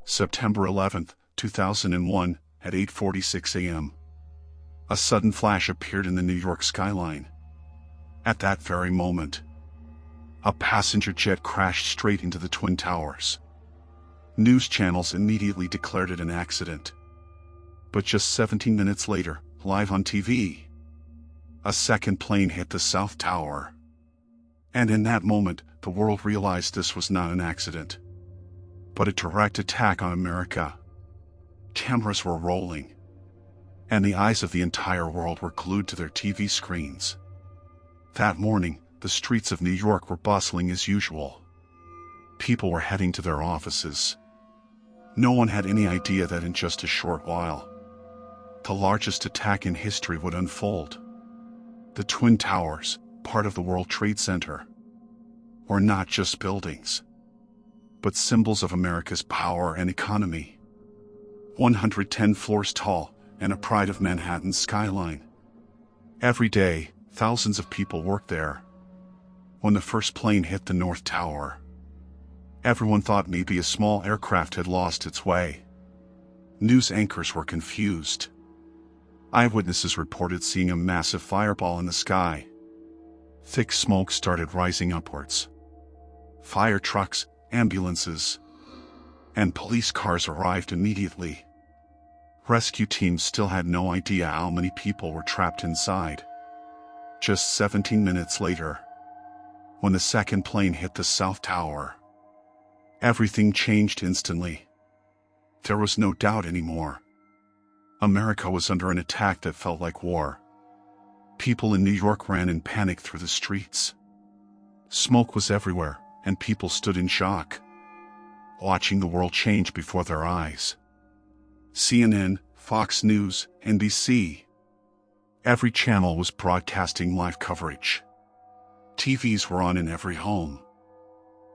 September 11, 2001, at 8:46 a.m. A sudden flash appeared in the New York skyline. At that very moment, a passenger jet crashed straight into the Twin Towers. News channels immediately declared it an accident. But just 17 minutes later, live on TV, a second plane hit the South Tower. And in that moment, the world realized this was not an accident, but a direct attack on America. Cameras were rolling, and the eyes of the entire world were glued to their TV screens. That morning, the streets of New York were bustling as usual. People were heading to their offices. No one had any idea that in just a short while, the largest attack in history would unfold. The Twin Towers, part of the World Trade Center, were not just buildings, but symbols of America's power and economy. 110 floors tall and a pride of Manhattan's skyline. Every day, thousands of people worked there. When the first plane hit the North Tower, everyone thought maybe a small aircraft had lost its way. News anchors were confused. Eyewitnesses reported seeing a massive fireball in the sky. Thick smoke started rising upwards. Fire trucks, ambulances, and police cars arrived immediately. Rescue teams still had no idea how many people were trapped inside. Just 17 minutes later, when the second plane hit the South Tower, everything changed instantly. There was no doubt anymore. America was under an attack that felt like war. People in New York ran in panic through the streets. Smoke was everywhere, and people stood in shock, watching the world change before their eyes. CNN, Fox News, NBC. Every channel was broadcasting live coverage. TVs were on in every home.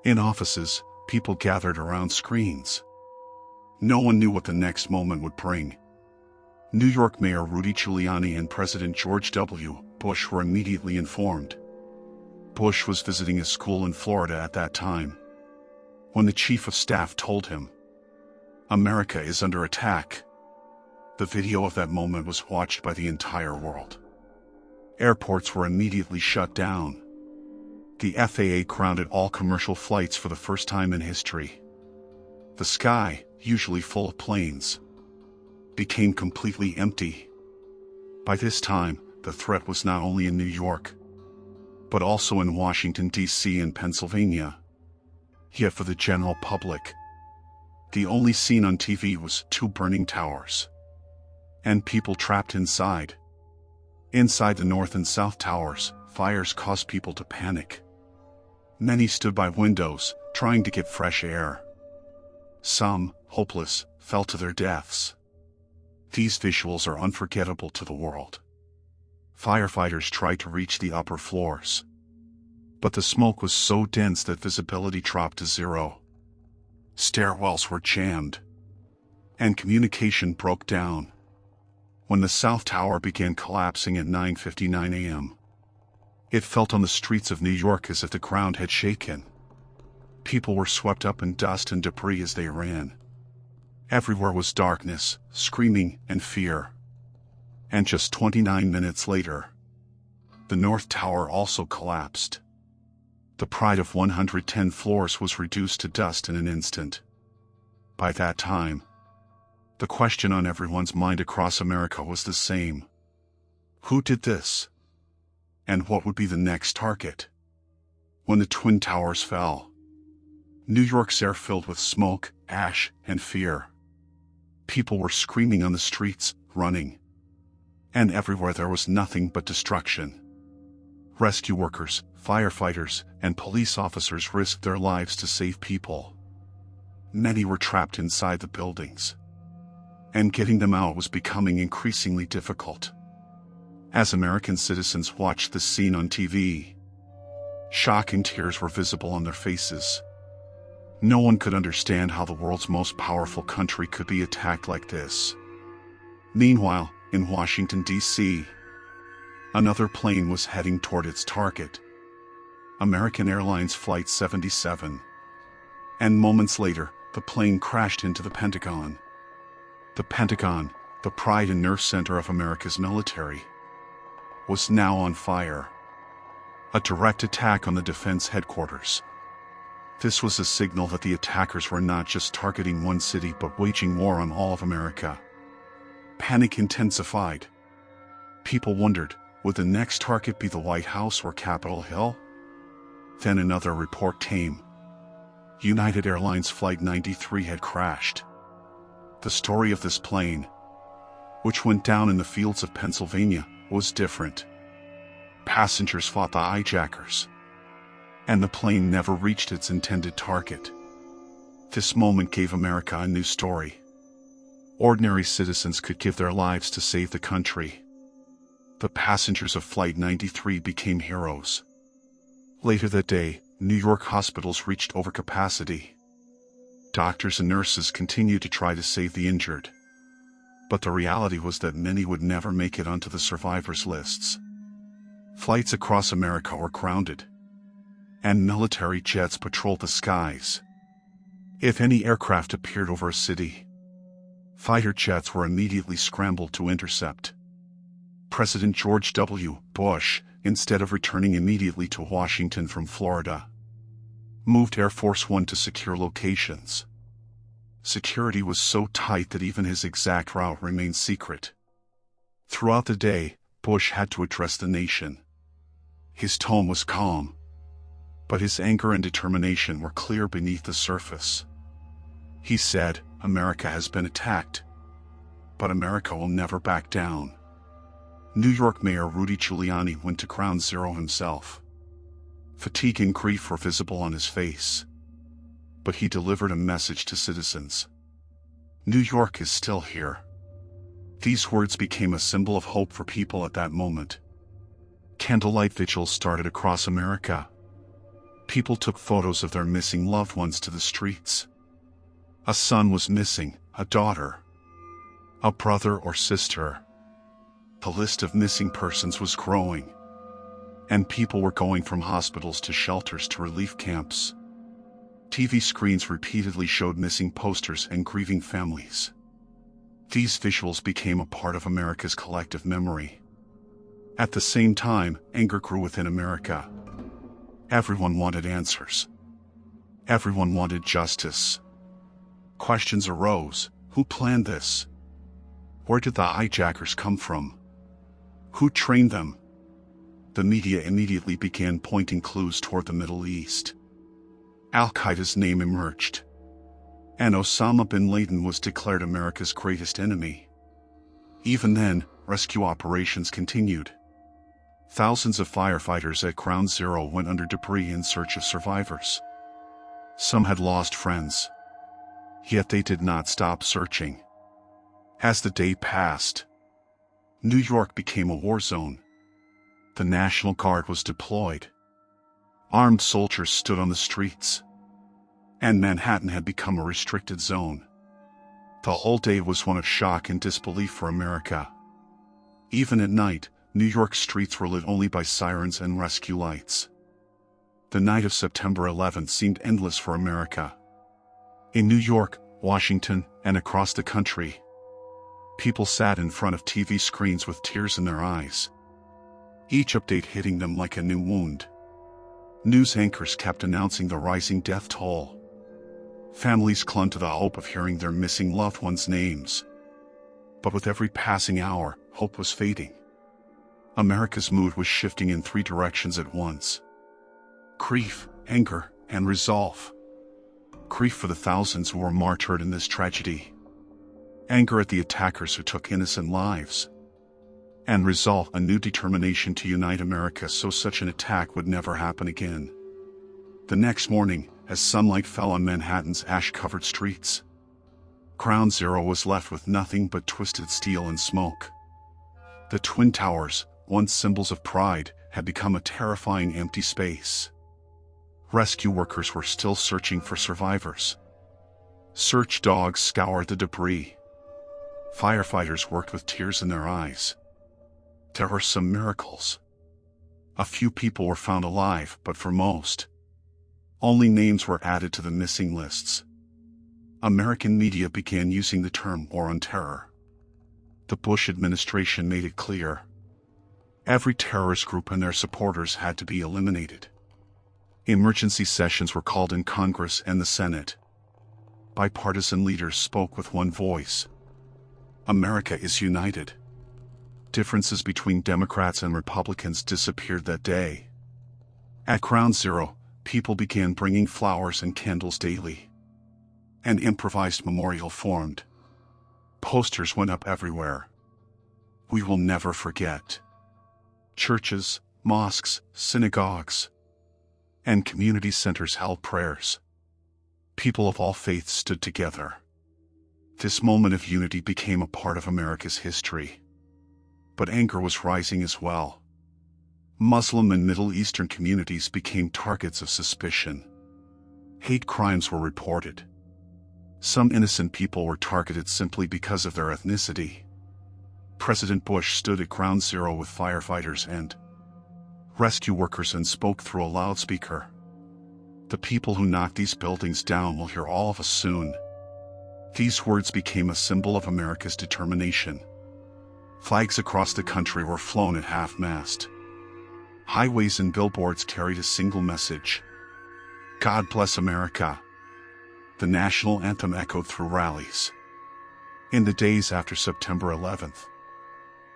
In offices, people gathered around screens. No one knew what the next moment would bring. New York Mayor Rudy Giuliani and President George W. Bush were immediately informed. Bush was visiting a school in Florida at that time, when the chief of staff told him, "America is under attack." The video of that moment was watched by the entire world. Airports were immediately shut down. The FAA grounded all commercial flights for the first time in history. The sky, usually full of planes, became completely empty. By this time, the threat was not only in New York, but also in Washington, D.C. and Pennsylvania. Yet for the general public, the only scene on TV was two burning towers, and people trapped inside. Inside the North and South Towers, fires caused people to panic. Many stood by windows, trying to get fresh air. Some, hopeless, fell to their deaths. These visuals are unforgettable to the world. Firefighters tried to reach the upper floors, but the smoke was so dense that visibility dropped to zero. Stairwells were jammed, and communication broke down. When the South Tower began collapsing at 9:59 a.m., it felt on the streets of New York as if the ground had shaken. People were swept up in dust and debris as they ran. Everywhere was darkness, screaming, and fear. And just 29 minutes later, the North Tower also collapsed. The pride of 110 floors was reduced to dust in an instant. By that time, the question on everyone's mind across America was the same. Who did this? And what would be the next target? When the Twin Towers fell, New York's air filled with smoke, ash, and fear. People were screaming on the streets, running. And everywhere there was nothing but destruction. Rescue workers, firefighters, and police officers risked their lives to save people. Many were trapped inside the buildings, and getting them out was becoming increasingly difficult. As American citizens watched this scene on TV, shock and tears were visible on their faces. No one could understand how the world's most powerful country could be attacked like this. Meanwhile, in Washington, D.C., another plane was heading toward its target, American Airlines Flight 77. And moments later, The plane crashed into the Pentagon. The Pentagon, the pride and nerve center of America's military, was now on fire. A direct attack on the defense headquarters. This was a signal that the attackers were not just targeting one city but waging war on all of America. Panic intensified. People wondered, would the next target be the White House or Capitol Hill? Then another report came. United Airlines Flight 93 had crashed. The story of this plane, which went down in the fields of Pennsylvania, was different. Passengers fought the hijackers, and the plane never reached its intended target. This moment gave America a new story. Ordinary citizens could give their lives to save the country. The passengers of Flight 93 became heroes. Later that day, New York hospitals reached overcapacity. Doctors and nurses continued to try to save the injured. But the reality was that many would never make it onto the survivors' lists. Flights across America were grounded, and military jets patrolled the skies. If any aircraft appeared over a city, fighter jets were immediately scrambled to intercept. President George W. Bush, instead of returning immediately to Washington from Florida, moved Air Force One to secure locations. Security was so tight that even his exact route remained secret. Throughout the day, Bush had to address the nation. His tone was calm, but his anger and determination were clear beneath the surface. He said, "America has been attacked, but America will never back down." New York Mayor Rudy Giuliani went to Ground Zero himself. Fatigue and grief were visible on his face, but he delivered a message to citizens. New York is still here. These words became a symbol of hope for people at that moment. Candlelight vigils started across America. People took photos of their missing loved ones to the streets. A son was missing, a daughter, a brother or sister. The list of missing persons was growing, and people were going from hospitals to shelters to relief camps. TV screens repeatedly showed missing posters and grieving families. These visuals became a part of America's collective memory. At the same time, anger grew within America. Everyone wanted answers. Everyone wanted justice. Questions arose: who planned this? Where did the hijackers come from? Who trained them? The media immediately began pointing clues toward the Middle East. Al-Qaeda's name emerged, and Osama bin Laden was declared America's greatest enemy. Even then, rescue operations continued. Thousands of firefighters at Ground Zero went under debris in search of survivors. Some had lost friends, yet they did not stop searching. As the day passed, New York became a war zone. The National Guard was deployed. Armed soldiers stood on the streets, and Manhattan had become a restricted zone. The whole day was one of shock and disbelief for America. Even at night, New York streets were lit only by sirens and rescue lights. The night of September 11th seemed endless for America. In New York, Washington, and across the country, people sat in front of TV screens with tears in their eyes, each update hitting them like a new wound. News anchors kept announcing the rising death toll. Families clung to the hope of hearing their missing loved ones' names. But with every passing hour, hope was fading. America's mood was shifting in three directions at once: grief, anger, and resolve. Grief for the thousands who were martyred in this tragedy. Anger at the attackers who took innocent lives. And resolve, a new determination to unite America so such an attack would never happen again. The next morning, as sunlight fell on Manhattan's ash-covered streets, Ground Zero was left with nothing but twisted steel and smoke. The Twin Towers, once symbols of pride, had become a terrifying empty space. Rescue workers were still searching for survivors. Search dogs scoured the debris. Firefighters worked with tears in their eyes. There were some miracles. A few people were found alive, but for most, only names were added to the missing lists. American media began using the term war on terror. The Bush administration made it clear. Every terrorist group and their supporters had to be eliminated. Emergency sessions were called in Congress and the Senate. Bipartisan leaders spoke with one voice. America is united. Differences between Democrats and Republicans disappeared that day. At Ground Zero, people began bringing flowers and candles daily. An improvised memorial formed. Posters went up everywhere. We will never forget. Churches, mosques, synagogues, and community centers held prayers. People of all faiths stood together. This moment of unity became a part of America's history. But anger was rising as well. Muslim and Middle Eastern communities became targets of suspicion. Hate crimes were reported. Some innocent people were targeted simply because of their ethnicity. President Bush stood at Ground Zero with firefighters and rescue workers and spoke through a loudspeaker. The people who knocked these buildings down will hear all of us soon. These words became a symbol of America's determination. Flags across the country were flown at half-mast. Highways and billboards carried a single message. God bless America. The national anthem echoed through rallies. In the days after September 11th,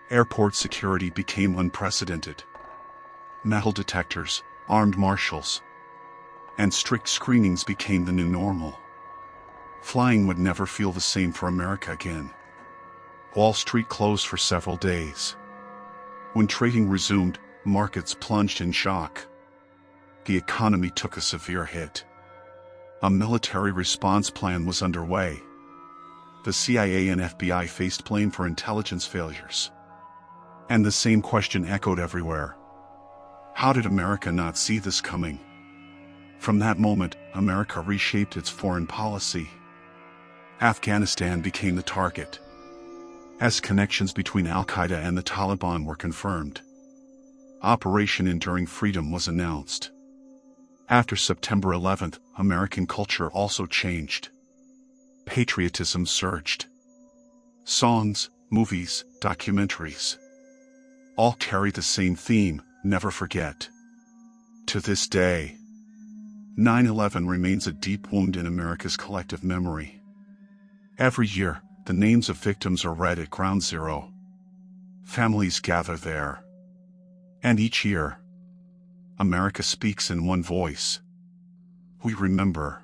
airport security became unprecedented. Metal detectors, armed marshals, and strict screenings became the new normal. Flying would never feel the same for America again. Wall Street closed for several days. When trading resumed, markets plunged in shock. The economy took a severe hit. A military response plan was underway. The CIA and FBI faced blame for intelligence failures. And the same question echoed everywhere. How did America not see this coming? From that moment, America reshaped its foreign policy. Afghanistan became the target, as connections between Al-Qaeda and the Taliban were confirmed. Operation Enduring Freedom was announced. After September 11th, American culture also changed. Patriotism surged. Songs, movies, documentaries, all carry the same theme: never forget. To this day, 9/11 remains a deep wound in America's collective memory. Every year, the names of victims are read at Ground Zero. Families gather there. And each year, America speaks in one voice. We remember.